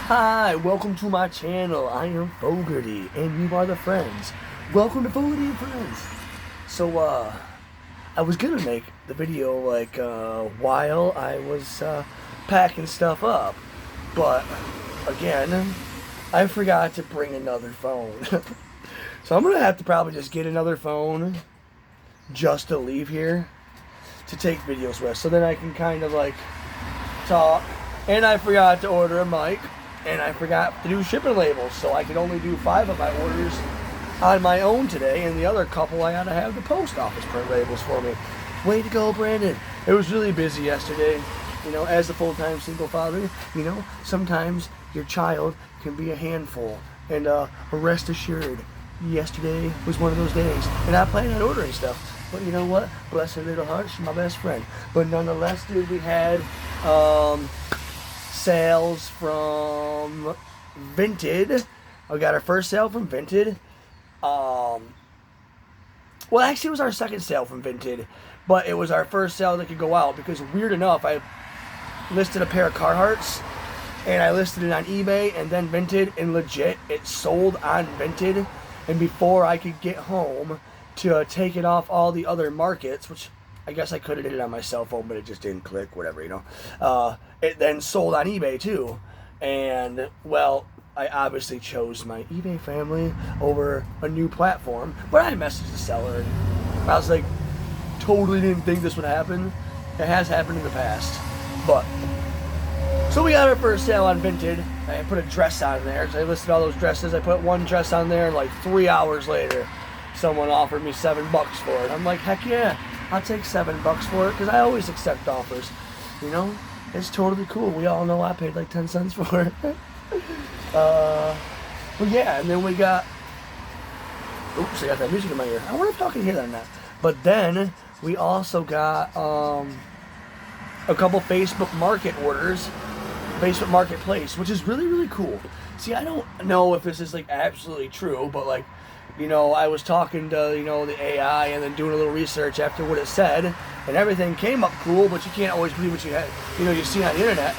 Hi, welcome to my channel. I am Fogarty, and you are the friends. Welcome to Fogarty-N-Friends. So, I was gonna make the video, while I was, packing stuff up. But, again, I forgot to bring another phone. So I'm gonna have to probably just get another phone just to leave here to take videos with. So then I can kind of, talk. And I forgot to order a mic. And I forgot to do shipping labels, so I could only do 5 of my orders on my own today, and the other couple I gotta have the post office print labels for me. Way to go, Brandon. It was really busy yesterday. You know, as a full-time single father, you know, sometimes your child can be a handful. And rest assured, yesterday was one of those days. And I planned on ordering stuff. But you know what? Bless her little heart, she's my best friend. But nonetheless, dude, we had sales from Vinted. I got our first sale from Vinted. Well, actually, it was our second sale from Vinted, but it was our first sale that could go out because, weird enough, I listed a pair of Carhartts and I listed it on eBay and then Vinted, and legit, it sold on Vinted. And before I could get home to take it off all the other markets, which I guess I could have did it on my cell phone, but it just didn't click, whatever, you know. It then sold on eBay too. And, well, I obviously chose my eBay family over a new platform. But I messaged the seller and I was like, totally didn't think this would happen. It has happened in the past. But, so we got our first sale on Vinted. I put a dress on there. So I listed all those dresses. I put one dress on there, and like 3 hours later, someone offered me $7 for it. I'm like, heck yeah. I'll take $7 for it, because I always accept offers. You know, it's totally cool. We all know I paid like 10 cents for it. But yeah, and then we got, oops, I got that music in my ear. I wonder if y'all can hear that or not. But then we also got a couple Facebook Market orders, Facebook Marketplace, which is really, really cool. See, I don't know if this is like absolutely true, but like, you know, I was talking to, you know, the AI and then doing a little research after what it said, and everything came up cool, but you can't always believe what you see on the internet.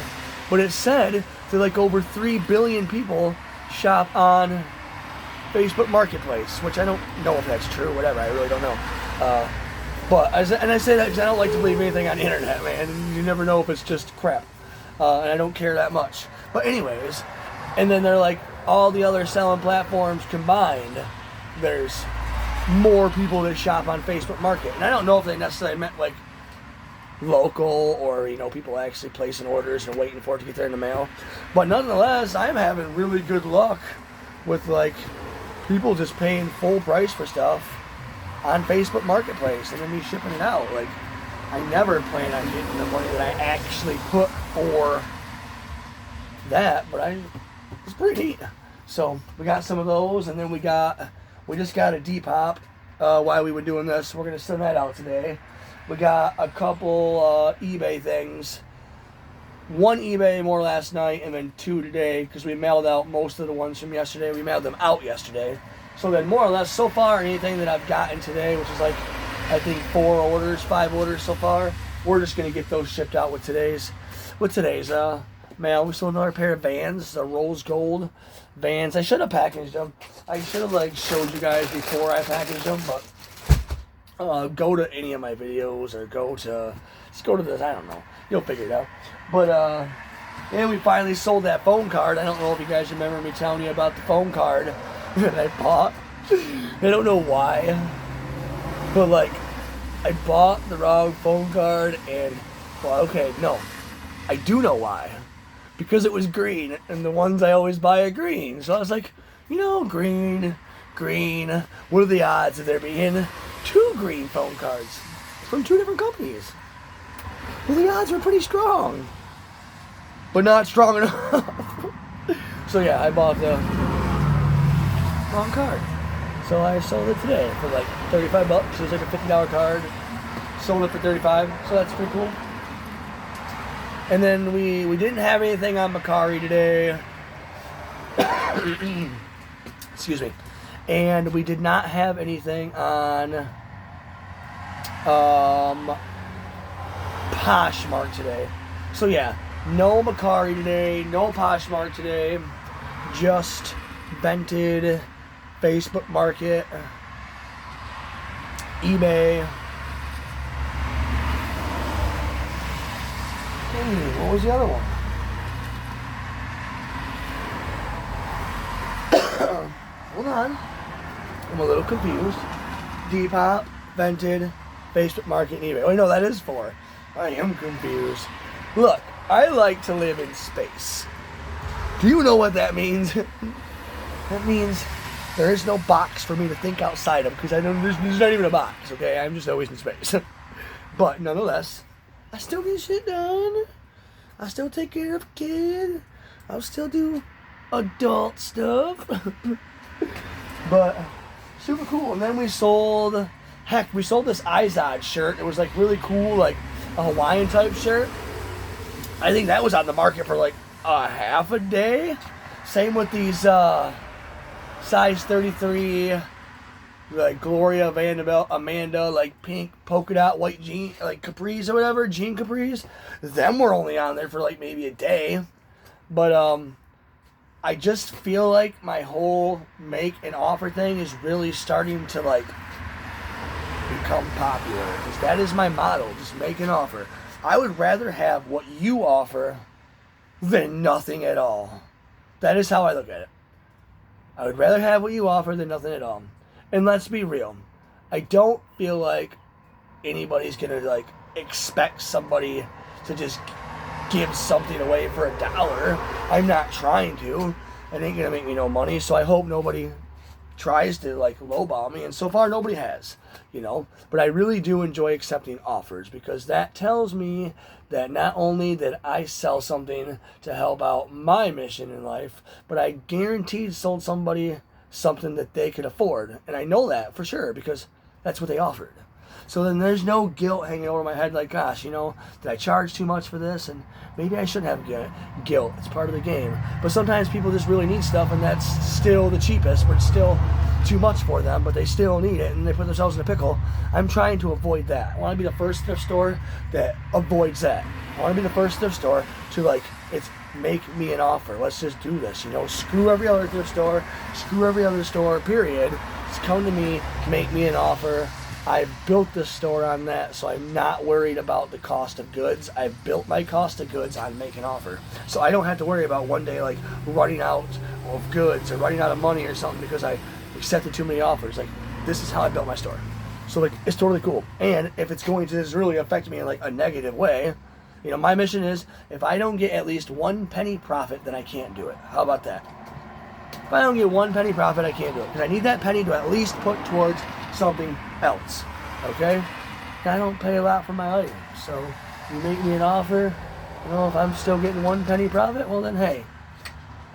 But it said that like over 3 billion people shop on Facebook Marketplace, which I don't know if that's true, whatever, I really don't know. But I say that because I don't like to believe anything on the internet, man. You never know if it's just crap. And I don't care that much. But anyways, and then they're like, all the other selling platforms combined, there's more people that shop on Facebook Market. And I don't know if they necessarily meant like local or, you know, people actually placing orders and waiting for it to get there in the mail. But nonetheless, I'm having really good luck with like people just paying full price for stuff on Facebook Marketplace and then me shipping it out. Like, I never plan on getting the money that I actually put for that, but it's pretty neat. So we got some of those, and then we just got a Depop while we were doing this. We're going to send that out today. We got a couple eBay things. 1 eBay more last night, and then 2 today, because we mailed out most of the ones from yesterday. We mailed them out yesterday. So then more or less, so far, anything that I've gotten today, which is like, I think 5 orders so far, we're just going to get those shipped out with today's mail. We sold another pair of Vans, the rose gold Vans. I should have packaged them. I should have showed you guys before I packaged them, but go to any of my videos or just go to this, I don't know. You'll figure it out. But and we finally sold that phone card. I don't know if you guys remember me telling you about the phone card that I bought. I don't know why, but I bought the wrong phone card, and well, okay, no, I do know why. Because it was green, and the ones I always buy are green. So I was like, you know, green. What are the odds of there being 2 green phone cards from 2 different companies? Well, the odds were pretty strong, but not strong enough. So yeah, I bought the wrong card. So I sold it today for like $35. It was like a $50 card. Sold it for $35, so that's pretty cool. And then we didn't have anything on Macari today. Excuse me. And we did not have anything on Poshmark today. So yeah, No Macari today, no Poshmark today, just Vinted, Facebook Market, eBay. What was the other one? Hold on. I'm a little confused. Depop, Vinted, Facebook Market, and eBay. Oh, no, that is 4. I am confused. Look, I like to live in space. Do you know what that means? That means there is no box for me to think outside of, because I know there's not even a box, okay? I'm just always in space. But nonetheless, I still get shit done. I still take care of a kid. I'll still do adult stuff. But super cool. And then we sold this Izod shirt. It was like really cool, like a Hawaiian type shirt. I think that was on the market for like a half a day. Same with these size 33 like Gloria Amanda like pink polka dot white jean like capris or whatever, jean capris. Them were only on there for like maybe a day. But I just feel like my whole make and offer thing is really starting to like become popular, because that is my motto, just make an offer. I would rather have what you offer than nothing at all. That is how I look at it. I would rather have what you offer than nothing at all. And let's be real, I don't feel like anybody's gonna like expect somebody to just give something away for $1. I'm not trying to. It ain't gonna make me no money, so I hope nobody tries to like lowball me, and so far nobody has, you know. But I really do enjoy accepting offers, because that tells me that not only did I sell something to help out my mission in life, but I guaranteed sold somebody something that they could afford. And I know that for sure, because that's what they offered. So then there's no guilt hanging over my head like, gosh, you know, did I charge too much for this? And maybe I shouldn't have guilt. It's part of the game. But sometimes people just really need stuff, and that's still the cheapest, but it's still too much for them, but they still need it, and they put themselves in a pickle. I'm trying to avoid that. I want to be the first thrift store that avoids that. I want to be the first thrift store to like, it's make me an offer. Let's just do this, you know. Screw every other thrift store. Screw every other store, period. Just come to me, make me an offer. I've built this store on that, so I'm not worried about the cost of goods. I've built my cost of goods on make an offer. So I don't have to worry about one day like running out of goods or running out of money or something because I accepted too many offers. Like, this is how I built my store. So like, it's totally cool. And if it's going to just really affect me in like a negative way, you know, my mission is, if I don't get at least 1 penny profit, then I can't do it. How about that? If I don't get 1 penny profit, I can't do it. Because I need that penny to at least put towards something else. Okay? I don't pay a lot for my items. So you make me an offer, you know, if I'm still getting 1 penny profit, well then hey,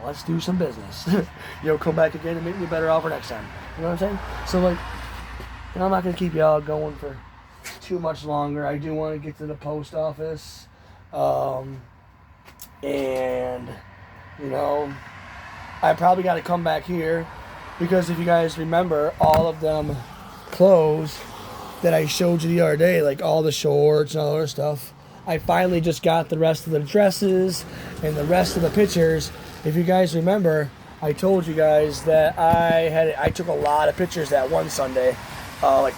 let's do some business. You know, come back again and make me a better offer next time. You know what I'm saying? So like, you know, I'm not gonna keep y'all going for too much longer. I do want to get to the post office. And you know, I probably got to come back here, because if you guys remember, all of them clothes that I showed you the other day, like all the shorts and all the other stuff, I finally just got the rest of the dresses and the rest of the pictures. If you guys remember, I told you guys that I took a lot of pictures that one Sunday, it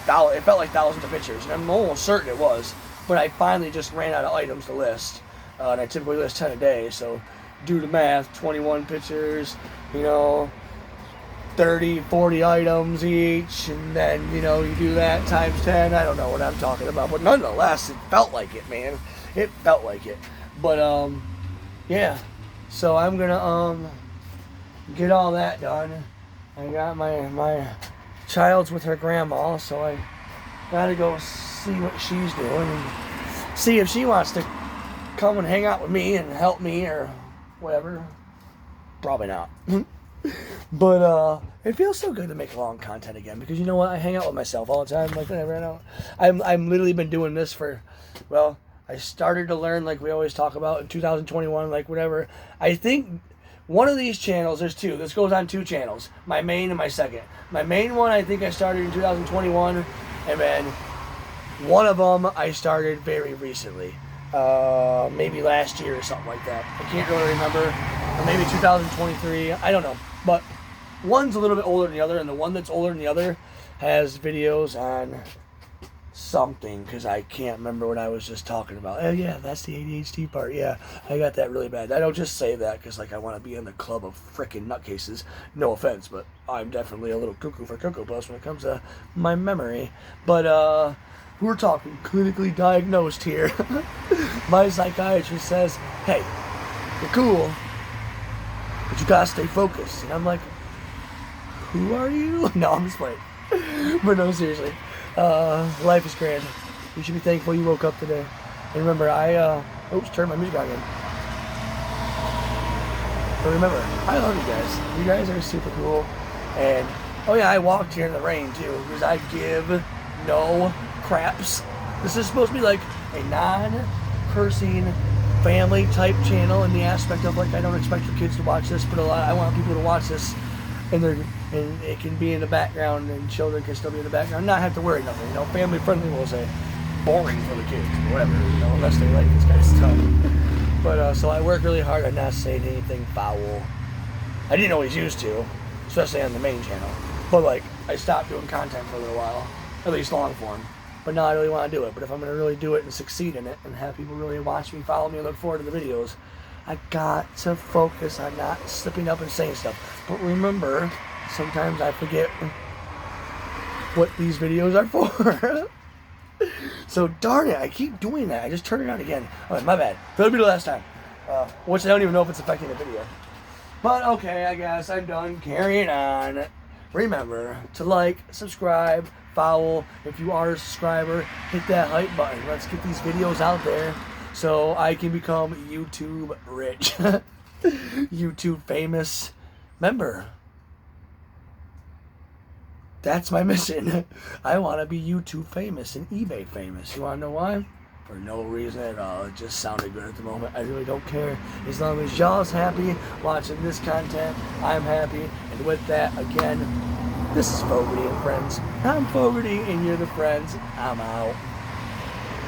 felt like thousands of pictures, and I'm almost certain it was, but I finally just ran out of items to list, and I typically list 10 a day, so do the math, 21 pictures, you know, 30, 40 items each, and then, you know, you do that times 10. I don't know what I'm talking about, but nonetheless, it felt like it, man. It felt like it. But, yeah. So I'm gonna, get all that done. I got my child's with her grandma, so I gotta go see what she's doing and see if she wants to come and hang out with me and help me or whatever. Probably not. But it feels so good to make long content again, because you know what, I hang out with myself all the time, like whatever. I know I'm literally been doing this for, well, I started to learn, like we always talk about, in 2021, like whatever. I think one of these channels, there's two, this goes on 2 channels, my main and my second. My main one, I think I started in 2021, and then one of them I started very recently. maybe last year or something like that. I can't really remember. Or maybe 2023. I don't know. But one's a little bit older than the other, and the one that's older than the other has videos on something, because I can't remember what I was just talking about. Oh yeah, that's the ADHD part. Yeah, I got that really bad. I don't just say that because like I want to be in the club of frickin' nutcases. No offense, but I'm definitely a little cuckoo for Cocoa Puffs when it comes to my memory. But we're talking clinically diagnosed here. My psychiatrist says, hey, you're cool, but you gotta stay focused. And I'm like, who are you? No, I'm just playing. But no, seriously. Life is grand. You should be thankful you woke up today. And remember, oops, turn my music on again. But remember, I love you guys. You guys are super cool. And, oh yeah, I walked here in the rain too, because I give no craps. This is supposed to be like a non-cursing family type channel in the aspect of like, I don't expect your kids to watch this, but I want people to watch this and it can be in the background, and children can still be in the background, not have to worry nothing. You know, family friendly, we'll say. Boring for the kids, or whatever, you know, unless they like this kind of stuff. But so I work really hard on not saying anything foul. I didn't always used to, especially on the main channel. But like, I stopped doing content for a little while, at least long form. But now I really want to do it. But if I'm going to really do it and succeed in it, and have people really watch me, follow me, and look forward to the videos, I got to focus on not slipping up and saying stuff. But remember, sometimes I forget what these videos are for. So darn it, I keep doing that. I just turn it on again. Alright, my bad. That'll be the last time. Which I don't even know if it's affecting the video. But okay, I guess I'm done carrying on. Remember to like, subscribe, follow. If you are a subscriber, hit that hype button. Let's get these videos out there so I can become YouTube rich. YouTube famous. Remember, that's my mission. I want to be YouTube famous and eBay famous. You want to know why? For no reason at all. It just sounded good at the moment. I really don't care. As long as y'all's happy watching this content, I'm happy. And with that, again, this is Fogarty-N-Friends. I'm Fogarty and you're the friends. I'm out.